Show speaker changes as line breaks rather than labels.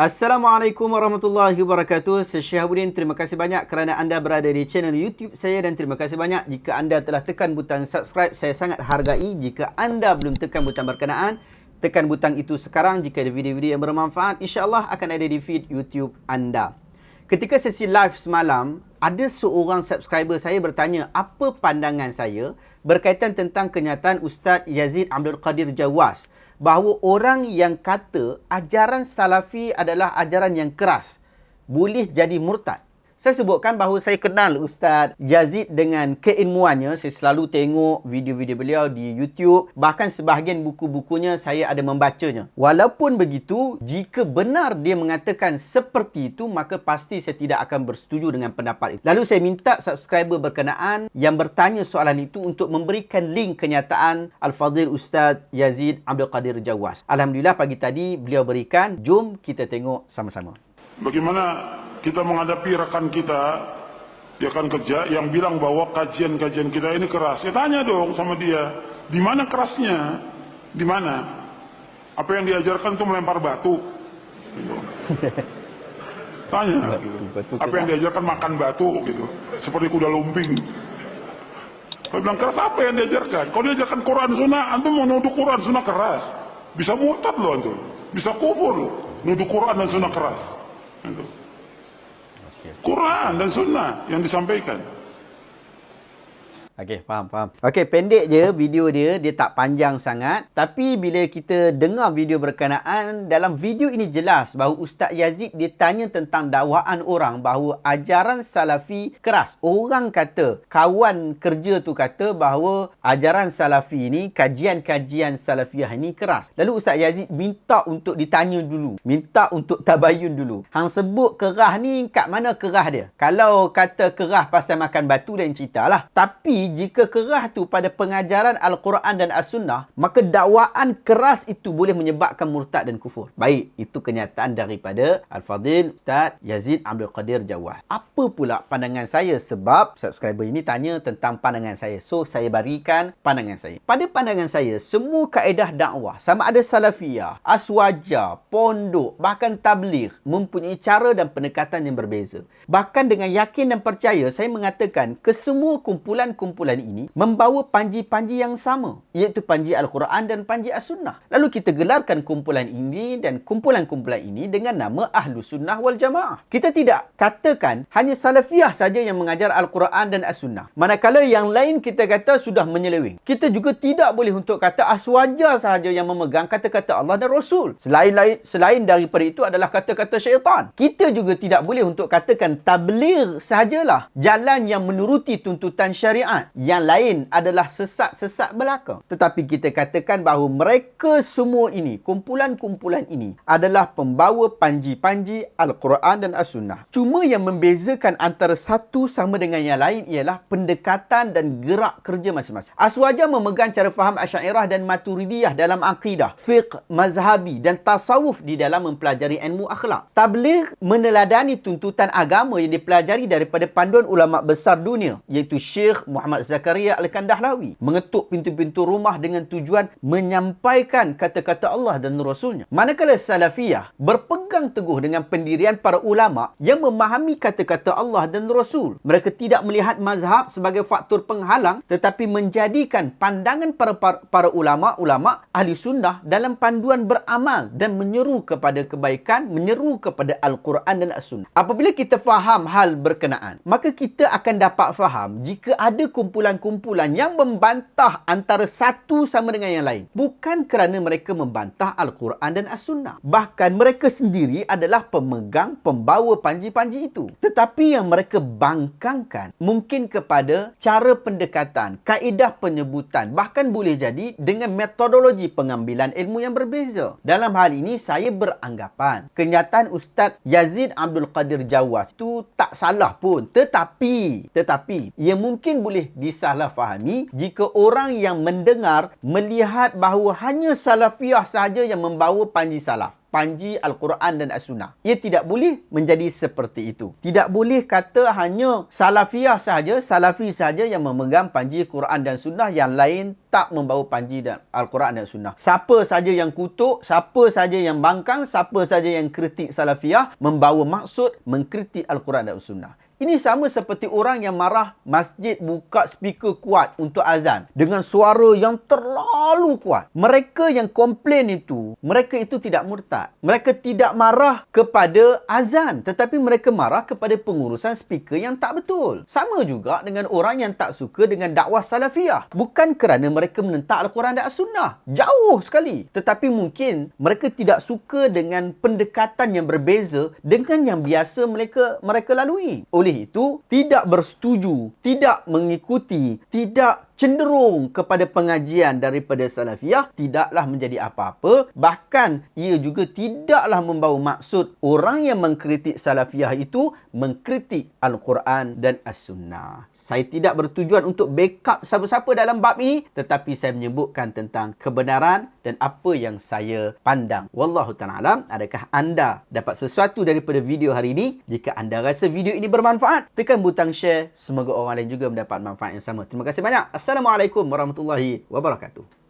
Assalamualaikum warahmatullahi wabarakatuh. Saya Syihabuddin. Terima kasih banyak kerana anda berada di channel YouTube saya dan terima kasih banyak jika anda telah tekan butang subscribe. Saya sangat hargai jika anda belum tekan butang berkenaan. Tekan butang itu sekarang jika ada video-video yang bermanfaat. InsyaAllah akan ada di feed YouTube anda. Ketika sesi live semalam, ada seorang subscriber saya bertanya apa pandangan saya berkaitan tentang kenyataan Ustaz Yazid Abdul Qadir Jawas bahawa orang yang kata ajaran Salafi adalah ajaran yang keras boleh jadi murtad. Saya sebutkan bahawa saya kenal Ustaz Yazid dengan keilmuannya. Saya selalu tengok video-video beliau di YouTube. Bahkan sebahagian buku-bukunya saya ada membacanya. Walaupun begitu, jika benar dia mengatakan seperti itu, maka pasti saya tidak akan bersetuju dengan pendapat itu. Lalu saya minta subscriber berkenaan yang bertanya soalan itu untuk memberikan link kenyataan Al-Fadhil Ustaz Yazid Abdul Qadir Jawas. Alhamdulillah pagi tadi beliau berikan. Jom kita tengok sama-sama.
Bagaimana kita menghadapi rekan kita, dia akan kerja, yang bilang bahwa kajian-kajian kita ini keras. Ya tanya dong sama dia, di mana kerasnya? Di mana? Apa yang diajarkan itu melempar batu? Gitu. Tanya. Gitu. Apa yang diajarkan makan batu? Gitu. Seperti kuda lumping. Kalau bilang keras, apa yang diajarkan? Kalau diajarkan Quran Sunnah, antum mau nuduh Quran Sunnah keras. Bisa murtad loh antum. Bisa kufur loh. Nuduh Quran dan Sunnah keras. Gitu. Quran dan Sunnah yang disampaikan.
Okey, faham. Okey, pendek je video dia tak panjang sangat. Tapi bila kita dengar video berkenaan, dalam video ini jelas bahawa Ustaz Yazid ditanya tentang dakwaan orang bahawa ajaran Salafi keras. Orang kata, kawan kerja tu kata bahawa ajaran Salafi ni, kajian-kajian Salafiyah ni keras. Lalu Ustaz Yazid minta untuk ditanya dulu. Minta untuk tabayun dulu. Hang sebut kerah ni, kat mana kerah dia? Kalau kata kerah pasal makan batu, lain cerita lah. Tapi jika kerah tu pada pengajaran Al-Quran dan As-Sunnah, maka dakwaan keras itu boleh menyebabkan murtad dan kufur. Baik, itu kenyataan daripada Al-Fadhil Ustaz Yazid Abdul Qadir Jawas. Apa pula pandangan saya? Sebab subscriber ini tanya tentang pandangan saya. So, saya berikan pandangan saya. Pada pandangan saya, semua kaedah dakwah, sama ada Salafiyah, Aswaja, Pondok, bahkan Tabligh, mempunyai cara dan pendekatan yang berbeza. Bahkan dengan yakin dan percaya, saya mengatakan kesemua kumpulan ini membawa panji-panji yang sama, iaitu panji Al-Quran dan panji As-Sunnah. Lalu kita gelarkan kumpulan ini dan kumpulan-kumpulan ini dengan nama Ahlus Sunnah wal Jamaah. Kita tidak katakan hanya Salafiyah saja yang mengajar Al-Quran dan As-Sunnah. Manakala yang lain kita kata sudah menyeleweng. Kita juga tidak boleh untuk kata Aswaja sahaja yang memegang kata-kata Allah dan Rasul. Selain daripada itu adalah kata-kata syaitan. Kita juga tidak boleh untuk katakan Tabligh sahajalah jalan yang menuruti tuntutan syariat. Yang lain adalah sesat-sesat belaka. Tetapi kita katakan bahawa mereka semua ini, kumpulan-kumpulan ini adalah pembawa panji-panji Al-Quran dan As-Sunnah. Cuma yang membezakan antara satu sama dengan yang lain ialah pendekatan dan gerak kerja masing-masing. Aswaja memegang cara faham Asy'ariyah dan Maturidiyah dalam akidah, fiqh, mazhabi dan tasawuf di dalam mempelajari ilmu akhlak. Tabligh meneladani tuntutan agama yang dipelajari daripada panduan ulama besar dunia, iaitu Syekh Muhammad Zakaria Al-Kandahlawi, mengetuk pintu-pintu rumah dengan tujuan menyampaikan kata-kata Allah dan Rasulnya. Manakala Salafiyah berpegang teguh dengan pendirian para ulama yang memahami kata-kata Allah dan Rasul. Mereka tidak melihat mazhab sebagai faktor penghalang, tetapi menjadikan pandangan para ulama-ulama ahli sunnah dalam panduan beramal dan menyeru kepada kebaikan, menyeru kepada Al-Quran dan As-Sunnah. Apabila kita faham hal berkenaan, maka kita akan dapat faham jika ada kumpulan-kumpulan yang membantah antara satu sama dengan yang lain. Bukan kerana mereka membantah Al-Quran dan As-Sunnah. Bahkan mereka sendiri adalah pemegang, pembawa panji-panji itu. Tetapi yang mereka bangkangkan mungkin kepada cara pendekatan, kaedah penyebutan, bahkan boleh jadi dengan metodologi pengambilan ilmu yang berbeza. Dalam hal ini, saya beranggapan kenyataan Ustaz Yazid Abdul Qadir Jawas itu tak salah pun. Tetapi ia mungkin boleh disalahfahami jika orang yang mendengar melihat bahawa hanya Salafiyah sahaja yang membawa panji salaf. panji Al-Quran dan As-Sunnah. Ia tidak boleh menjadi seperti itu. Tidak boleh kata hanya salafiyah sahaja, salafi sahaja yang memegang panji Quran dan Sunnah, yang lain tak membawa panji dan Al-Quran dan Sunnah. Siapa saja yang kutuk, siapa saja yang bangkang, siapa saja yang kritik salafiyah, membawa maksud mengkritik Al-Quran dan Sunnah. Ini sama seperti orang yang marah masjid buka speaker kuat untuk azan dengan suara yang terlalu kuat. Mereka yang komplain itu, mereka itu tidak murtad. Mereka tidak marah kepada azan, tetapi mereka marah kepada pengurusan speaker yang tak betul. Sama juga dengan orang yang tak suka dengan dakwah salafiyah. Bukan kerana mereka menentang Al-Quran dan As-Sunnah. Jauh sekali. Tetapi mungkin mereka tidak suka dengan pendekatan yang berbeza dengan yang biasa mereka lalui. Oleh itu, tidak bersetuju, tidak mengikuti, tidak cenderung kepada pengajian daripada salafiyah tidaklah menjadi apa-apa. Bahkan ia juga tidaklah membawa maksud orang yang mengkritik salafiyah itu mengkritik Al-Quran dan As-Sunnah. Saya tidak bertujuan untuk backup siapa-siapa dalam bab ini, tetapi saya menyebutkan tentang kebenaran dan apa yang saya pandang. Wallahu ta'ala alam. Adakah anda dapat sesuatu daripada video hari ini? Jika anda rasa video ini bermanfaat, tekan butang share. Semoga orang lain juga mendapat manfaat yang sama. Terima kasih banyak. Assalamualaikum warahmatullahi wabarakatuh.